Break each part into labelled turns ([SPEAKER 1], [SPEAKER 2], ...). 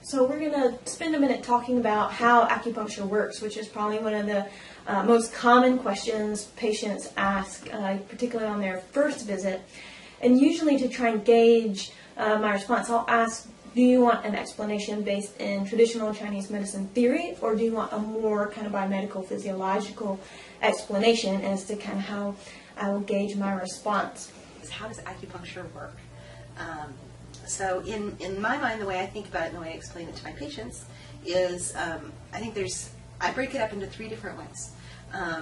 [SPEAKER 1] So we're going to spend a minute talking about how acupuncture works, which is probably one of the most common questions patients ask, particularly on their first visit. And usually to try and gauge my response, I'll ask, do you want an explanation based in traditional Chinese medicine theory, or do you want a more kind of biomedical, physiological explanation as to kind of how I will gauge my response?
[SPEAKER 2] How does acupuncture work? So in my mind, the way I think about it and the way I explain it to my patients is I break it up into three different ways.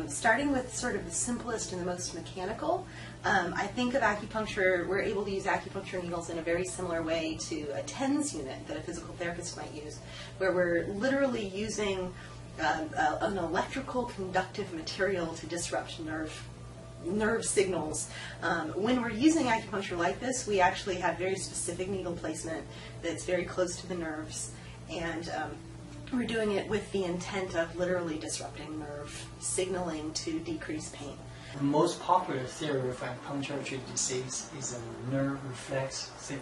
[SPEAKER 2] Starting with sort of the simplest and the most mechanical, I think of acupuncture, we're able to use acupuncture needles in a very similar way to a TENS unit that a physical therapist might use, where we're literally using an electrical conductive material to disrupt nerve signals. When we're using acupuncture like this, we actually have very specific needle placement that's very close to the nerves, and we're doing it with the intent of literally disrupting nerve signaling to decrease pain.
[SPEAKER 3] The most popular theory of acupuncture treated disease is a nerve reflex theory.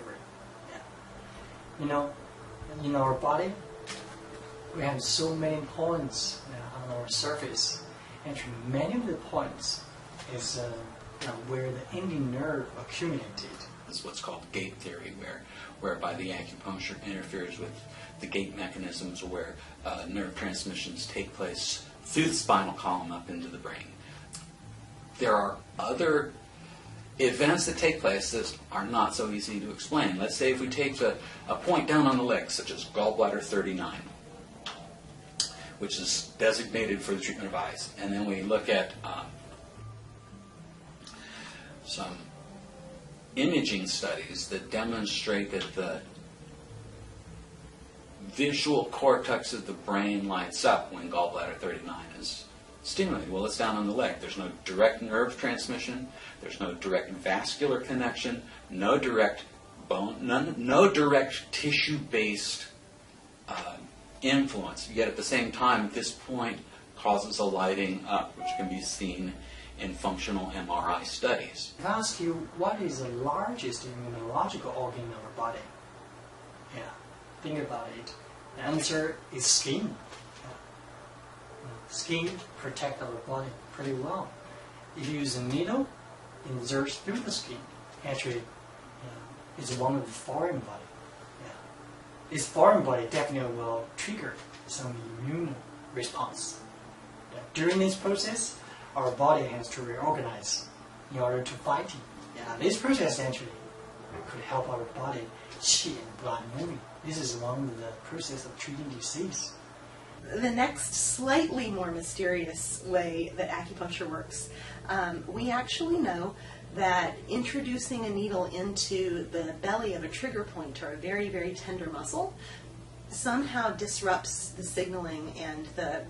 [SPEAKER 3] Yeah. You know, in our body, we have so many points on our surface. Actually, many of the points is where the ending nerve accumulated.
[SPEAKER 4] This is what's called gate theory, whereby the acupuncture interferes with the gate mechanisms where nerve transmissions take place through the spinal column up into the brain. There are other events that take place that are not so easy to explain. Let's say if we take a point down on the leg, such as gallbladder 39, which is designated for the treatment of eyes, and then we look at some imaging studies that demonstrate that the visual cortex of the brain lights up when gallbladder 39 is stimulated. Well, it's down on the leg. There's no direct nerve transmission. There's no direct vascular connection. No direct bone. No direct tissue-based influence. Yet at the same time, this point causes a lighting up, which can be seen in functional MRI studies.
[SPEAKER 3] I ask you, what is the largest immunological organ in our body? Yeah, think about it. The answer is skin. Yeah. Skin protects our body pretty well. If you use a needle, it inserts through the skin. Actually, it's one of the foreign body. Yeah. This foreign body definitely will trigger some immune response. Yeah. During this process, our body has to reorganize in order to fight it. Yeah, this process actually could help our body qi and blood moving. This is one of the process of treating disease.
[SPEAKER 2] The next slightly more mysterious way that acupuncture works, we actually know that introducing a needle into the belly of a trigger point or a very, very tender muscle somehow disrupts the signaling and the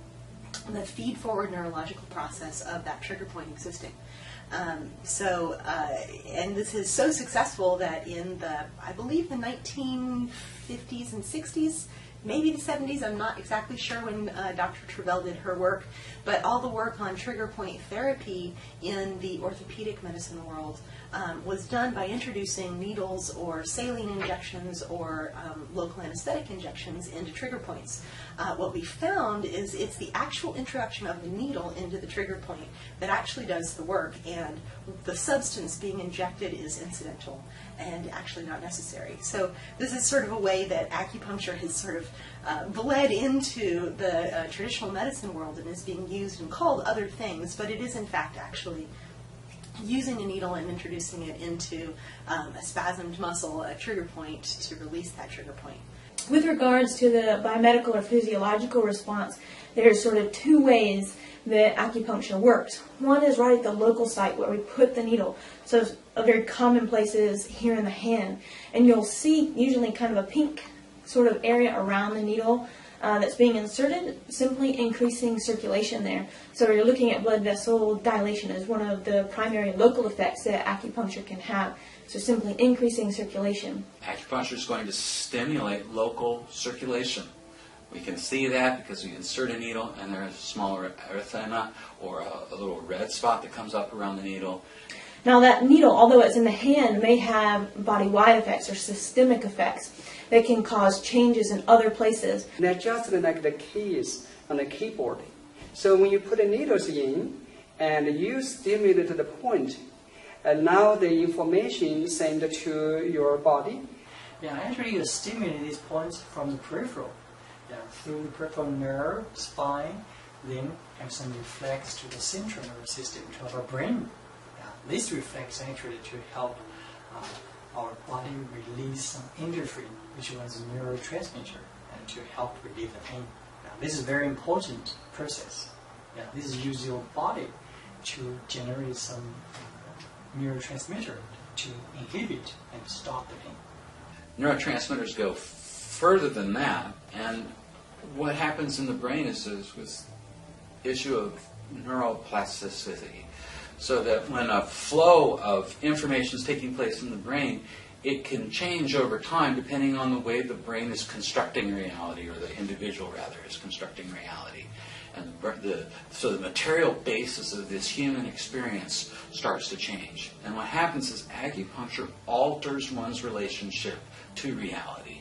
[SPEAKER 2] feed-forward neurological process of that trigger point existing. And this is so successful that in I believe the 1950s and 60s, maybe the 70s, I'm not exactly sure when Dr. Travell did her work, but all the work on trigger point therapy in the orthopedic medicine world was done by introducing needles or saline injections or local anesthetic injections into trigger points. What we found is it's the actual introduction of the needle into the trigger point that actually does the work, and the substance being injected is incidental and actually not necessary. So this is sort of a way that acupuncture has sort of bled into the traditional medicine world and is being used and called other things, but it is in fact actually using a needle and introducing it into a spasmed muscle, a trigger point, to release that trigger point.
[SPEAKER 1] With regards to the biomedical or physiological response, there's sort of two ways that acupuncture works. One is right at the local site where we put the needle. So a very common place is here in the hand. And you'll see usually kind of a pink sort of area around the needle that's being inserted, simply increasing circulation there. So you're looking at blood vessel dilation as one of the primary local effects that acupuncture can have. So simply increasing circulation.
[SPEAKER 4] Acupuncture is going to stimulate local circulation. We can see that because we insert a needle and there's a smaller erythema or a little red spot that comes up around the needle.
[SPEAKER 1] Now that needle, although it's in the hand, may have body-wide effects or systemic effects that can cause changes in other places.
[SPEAKER 5] They're just like the keys on a keyboard. So when you put the needles in and you stimulate it to the point, and now the information sent to your body.
[SPEAKER 3] Yeah, actually you stimulate these points from the peripheral. Yeah, through the peripheral nerve, spine, then have some reflex to the central nervous system, to our brain. Yeah, this reflex actually to help our body release some endorphin, which was a neurotransmitter, and to help relieve the pain. Now, this is a very important process. Yeah, this is use your body to generate some neurotransmitter to inhibit and stop the pain.
[SPEAKER 4] Neurotransmitters go further than that, and what happens in the brain is this issue of neuroplasticity. So that when a flow of information is taking place in the brain, it can change over time depending on the way the brain is constructing reality, or the individual rather is constructing reality. And so the material basis of this human experience starts to change. And what happens is acupuncture alters one's relationship to reality.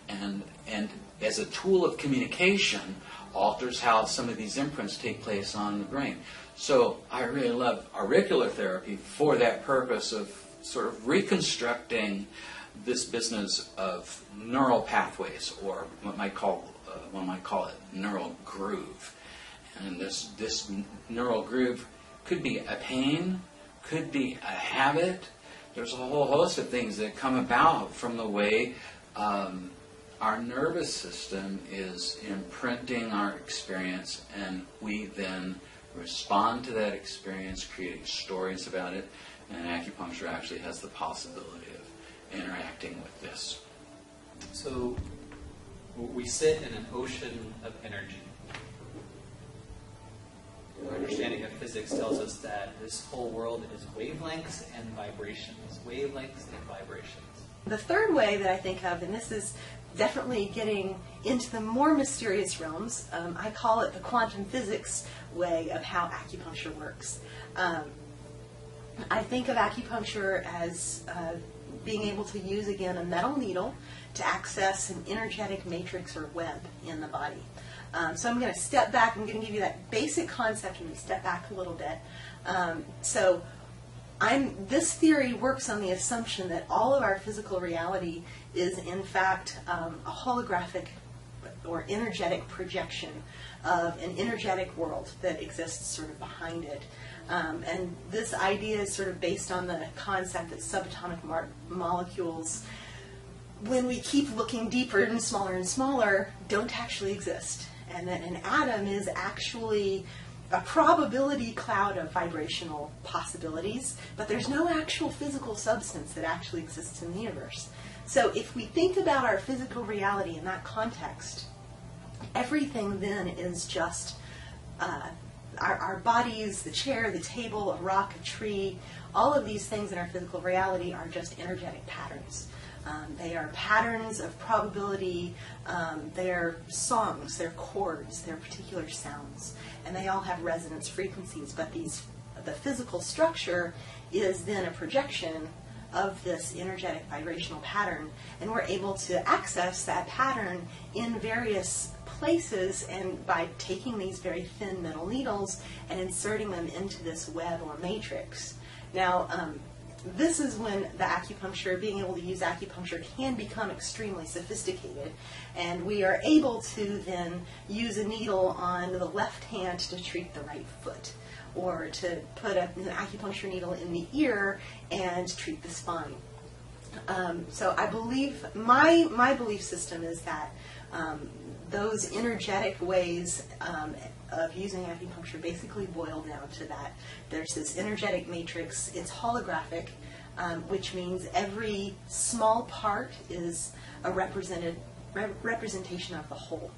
[SPEAKER 4] And as a tool of communication, alters how some of these imprints take place on the brain. So I really love auricular therapy for that purpose of sort of reconstructing this business of neural pathways, or one might call it neural groove. And this neural groove could be a pain, could be a habit. There's a whole host of things that come about from the way our nervous system is imprinting our experience, and we then respond to that experience, creating stories about it, and acupuncture actually has the possibility of interacting with this.
[SPEAKER 6] So we sit in an ocean of energy. Our understanding of physics tells us that this whole world is wavelengths and vibrations. Wavelengths and vibrations.
[SPEAKER 2] The third way that I think of, and this is definitely getting into the more mysterious realms, I call it the quantum physics way of how acupuncture works. I think of acupuncture as being able to use, again, a metal needle to access an energetic matrix or web in the body. So I'm going to step back. I'm going to give you that basic concept and then step back a little bit. This theory works on the assumption that all of our physical reality is, in fact, a holographic or energetic projection of an energetic world that exists sort of behind it. And this idea is sort of based on the concept that subatomic molecules, when we keep looking deeper and smaller, don't actually exist. And that an atom is actually a probability cloud of vibrational possibilities, but there's no actual physical substance that actually exists in the universe. So if we think about our physical reality in that context, everything then is just our bodies, the chair, the table, a rock, a tree, all of these things in our physical reality are just energetic patterns. They are patterns of probability, they're songs, they're chords, they're particular sounds, and they all have resonance frequencies, but the physical structure is then a projection of this energetic vibrational pattern, and we're able to access that pattern in various places, and by taking these very thin metal needles and inserting them into this web or matrix. Now, this is when the acupuncture, being able to use acupuncture, can become extremely sophisticated, and we are able to then use a needle on the left hand to treat the right foot, or to put an acupuncture needle in the ear and treat the spine. So I believe, my belief system is that those energetic ways of using acupuncture basically boil down to that. There's this energetic matrix, it's holographic, which means every small part is a representation of the whole.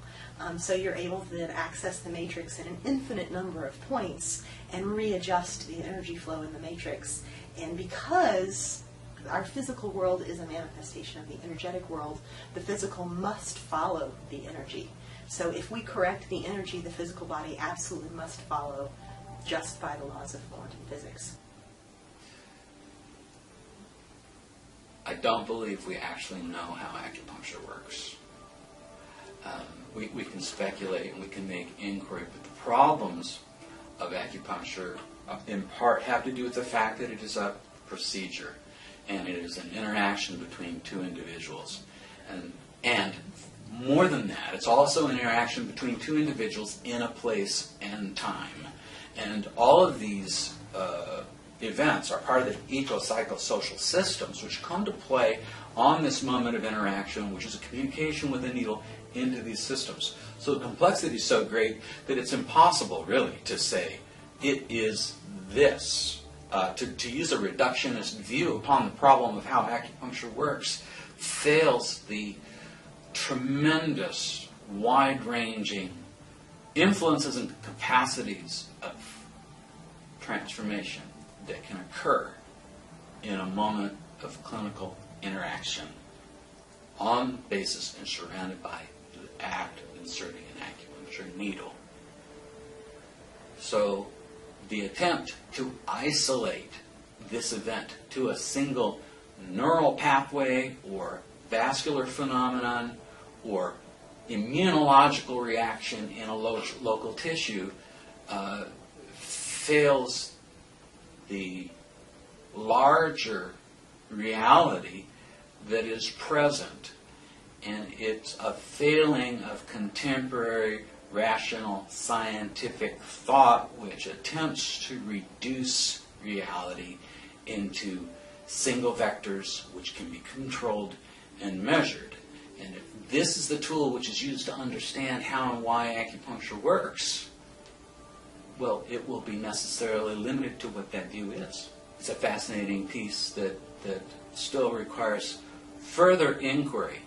[SPEAKER 2] So you're able to then access the matrix at an infinite number of points and readjust the energy flow in the matrix. And because our physical world is a manifestation of the energetic world, the physical must follow the energy. So if we correct the energy, the physical body absolutely must follow just by the laws of quantum physics.
[SPEAKER 4] I don't believe we actually know how acupuncture works. We can speculate and we can make inquiry, but the problems of acupuncture in part have to do with the fact that it is a procedure and it is an interaction between two individuals. And more than that, it's also an interaction between two individuals in a place and time. And all of these events are part of the eco-psychosocial systems which come to play on this moment of interaction, which is a communication with the needle into these systems. So the complexity is so great that it's impossible, really, to say it is this. To use a reductionist view upon the problem of how acupuncture works fails the tremendous, wide-ranging influences and capacities of transformation that can occur in a moment of clinical interaction on basis and surrounded by the act of inserting an acupuncture needle. So the attempt to isolate this event to a single neural pathway or vascular phenomenon or immunological reaction in a local tissue fails the larger reality that is present, and it's a failing of contemporary rational scientific thought which attempts to reduce reality into single vectors which can be controlled and measured. And if this is the tool which is used to understand how and why acupuncture works, well, it will be necessarily limited to what that view is. It's a fascinating piece that still requires further inquiry